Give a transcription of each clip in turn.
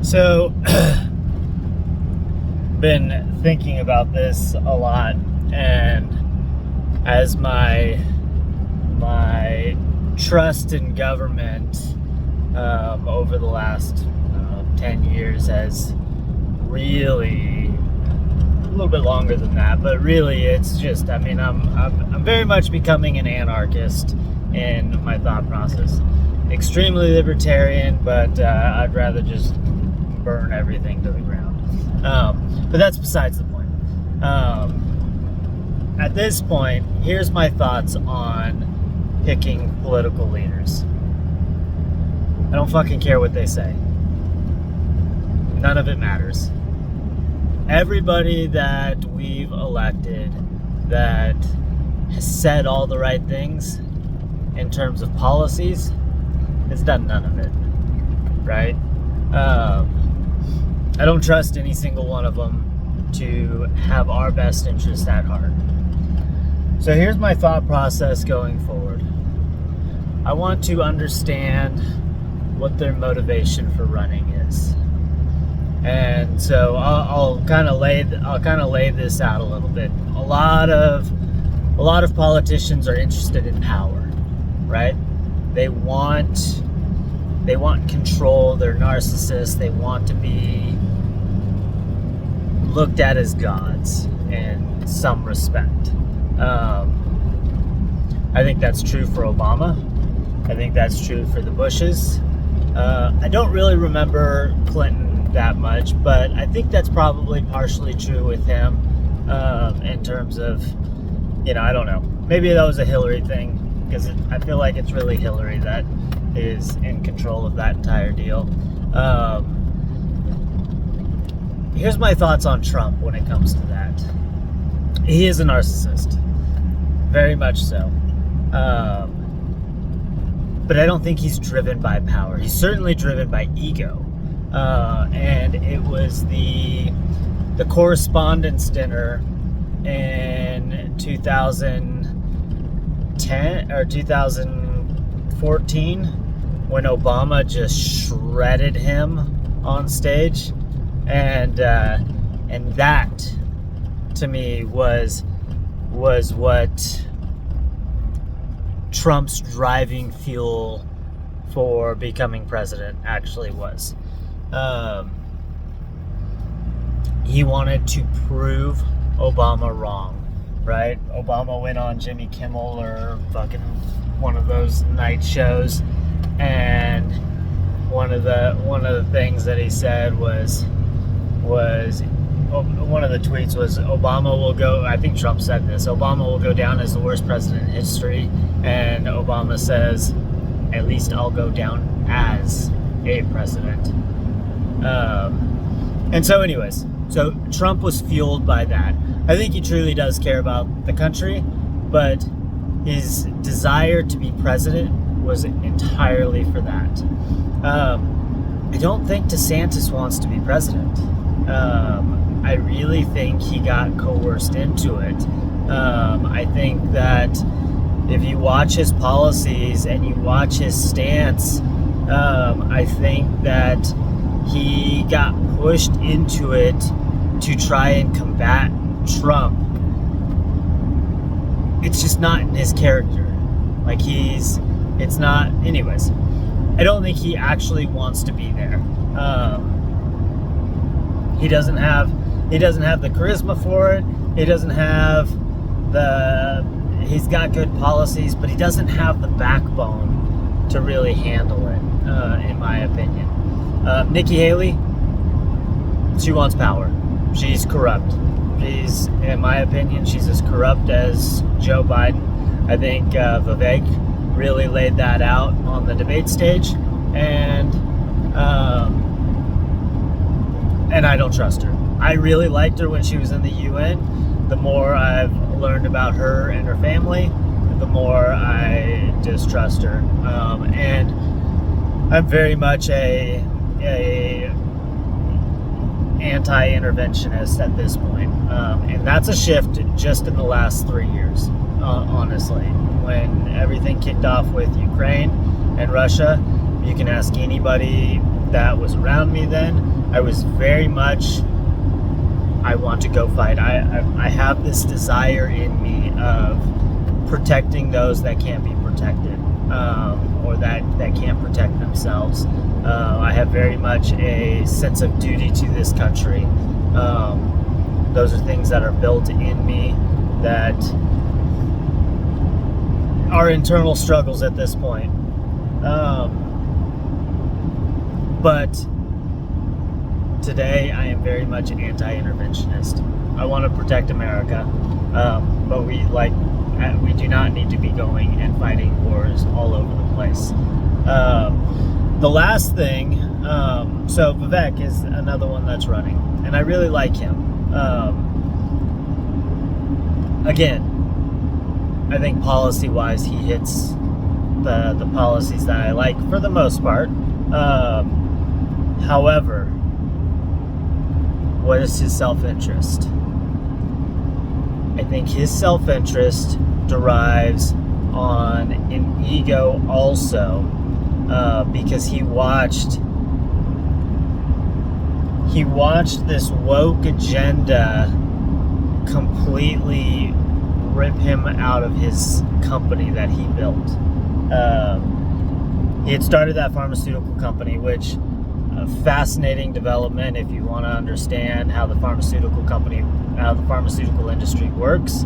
So, been thinking about this a lot, and as my trust in government over the last 10 years has really, a little bit longer than that, but really it's just, I'm very much becoming an anarchist in my thought process. Extremely libertarian, but I'd rather just burn everything to the ground. But that's besides the point. At this point, here's my thoughts on picking political leaders. I don't fucking care what they say. None of it matters. Everybody that we've elected that has said all the right things in terms of policies has done none of it, right? I don't trust any single one of them to have our best interest at heart. So here's my thought process going forward. I want to understand what their motivation for running is, and so I'll kind of lay this out a little bit. A lot of politicians are interested in power, right? They want control. They're narcissists. They want to be looked at as gods in some respect. I think that's true for Obama. I think that's true for the Bushes. I don't really remember Clinton that much, but I think that's probably partially true with him in terms of, I don't know. Maybe that was a Hillary thing, because I feel like it's really Hillary that is in control of that entire deal. Here's my thoughts on Trump when it comes to that. He is a narcissist. Very much so. But I don't think he's driven by power. He's certainly driven by ego. And it was the correspondence dinner in 2010 or 2014 when Obama just shredded him on stage, and that to me was what Trump's driving fuel for becoming president actually was. He wanted to prove Obama wrong, right? Obama went on Jimmy Kimmel or fucking one of those night shows, and one of the things that he said was one of the tweets was, Obama will go, I think Trump said this, Obama will go down as the worst president in history, and Obama says, at least I'll go down as a president. And so anyways, so Trump was fueled by that. I think he truly does care about the country, but his desire to be president was entirely for that. I don't think DeSantis wants to be president. I really think he got coerced into it. I think that if you watch his policies and you watch his stance, I think that he got pushed into it to try and combat Trump. It's just not in his character. It's not, anyways. I don't think he actually wants to be there. He doesn't have the charisma for it. He's got good policies, but he doesn't have the backbone to really handle it, in my opinion. Nikki Haley, she wants power. She's corrupt. In my opinion, she's as corrupt as Joe Biden. I think Vivek really laid that out on the debate stage, and I don't trust her. I really liked her when she was in the UN. The more I've learned about her and her family, the more I distrust her. And I'm very much a anti-interventionist at this point. And that's a shift just in the last 3 years, honestly. When everything kicked off with Ukraine and Russia, you can ask anybody that was around me then, I was very much, I want to go fight. I have this desire in me of protecting those that can't be protected, or that can't protect themselves. I have very much a sense of duty to this country. Those are things that are built in me that are internal struggles at this point. But today I am very much anti-interventionist. I want to protect America, but we do not need to be going and fighting wars all over the place. The last thing, so Vivek is another one that's running, and I really like him. Again, I think policy-wise he hits the policies that I like for the most part. However, what is his self-interest? I think his self-interest derives on an ego also, because he watched this woke agenda completely rip him out of his company that he built. He had started that pharmaceutical company, which a fascinating development if you want to understand how the pharmaceutical industry works.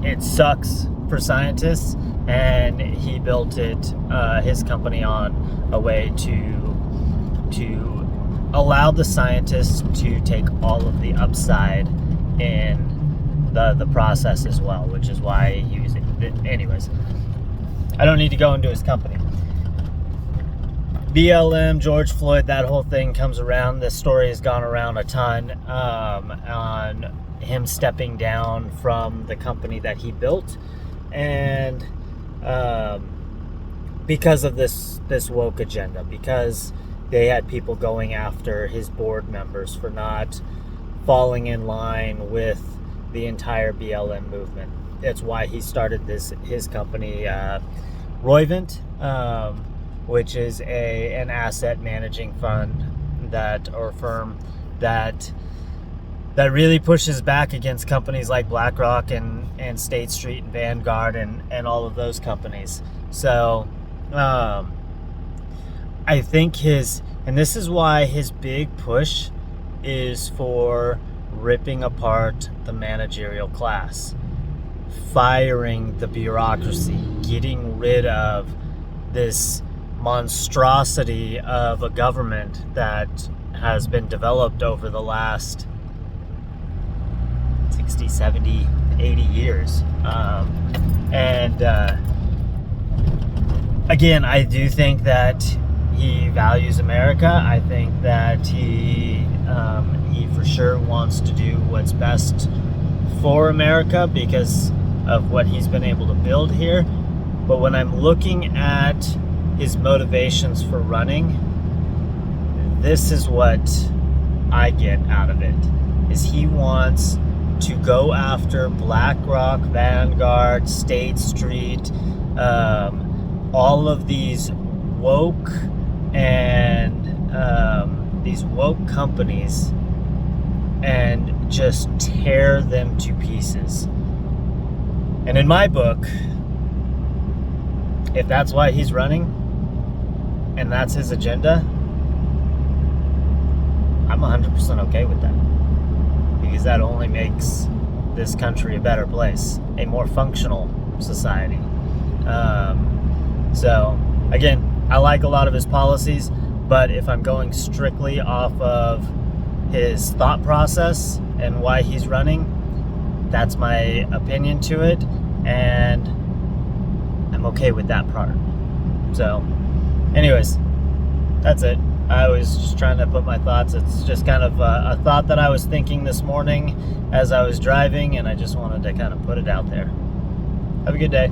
It sucks for scientists, and he built his company on a way to allow the scientists to take all of the upside in the process as well, which is why he was. Anyways, I don't need to go into his company. BLM, George Floyd, that whole thing comes around. This story has gone around a ton on him stepping down from the company that he built, and because of this woke agenda, because they had people going after his board members for not falling in line with the entire BLM movement. That's why he started his company, Roivant, which is an asset managing fund firm that really pushes back against companies like BlackRock and State Street and Vanguard and all of those companies. So I think and this is why his big push is for ripping apart the managerial class, firing the bureaucracy, getting rid of this monstrosity of a government that has been developed over the last 60, 70, 80 years. Again, I do think that he values America. I think that he for sure wants to do what's best for America because of what he's been able to build here. But when I'm looking at his motivations for running, this is what I get out of it, is he wants to go after BlackRock, Vanguard, State Street, all of these woke companies, and just tear them to pieces. And in my book, if that's why he's running and that's his agenda, I'm 100% okay with that, because that only makes this country a better place, a more functional society. So again, I like a lot of his policies, but if I'm going strictly off of his thought process and why he's running, that's my opinion to it, and I'm okay with that part. So anyways, that's it. I was just trying to put my thoughts. It's just kind of a thought that I was thinking this morning as I was driving, and I just wanted to kind of put it out there. Have a good day.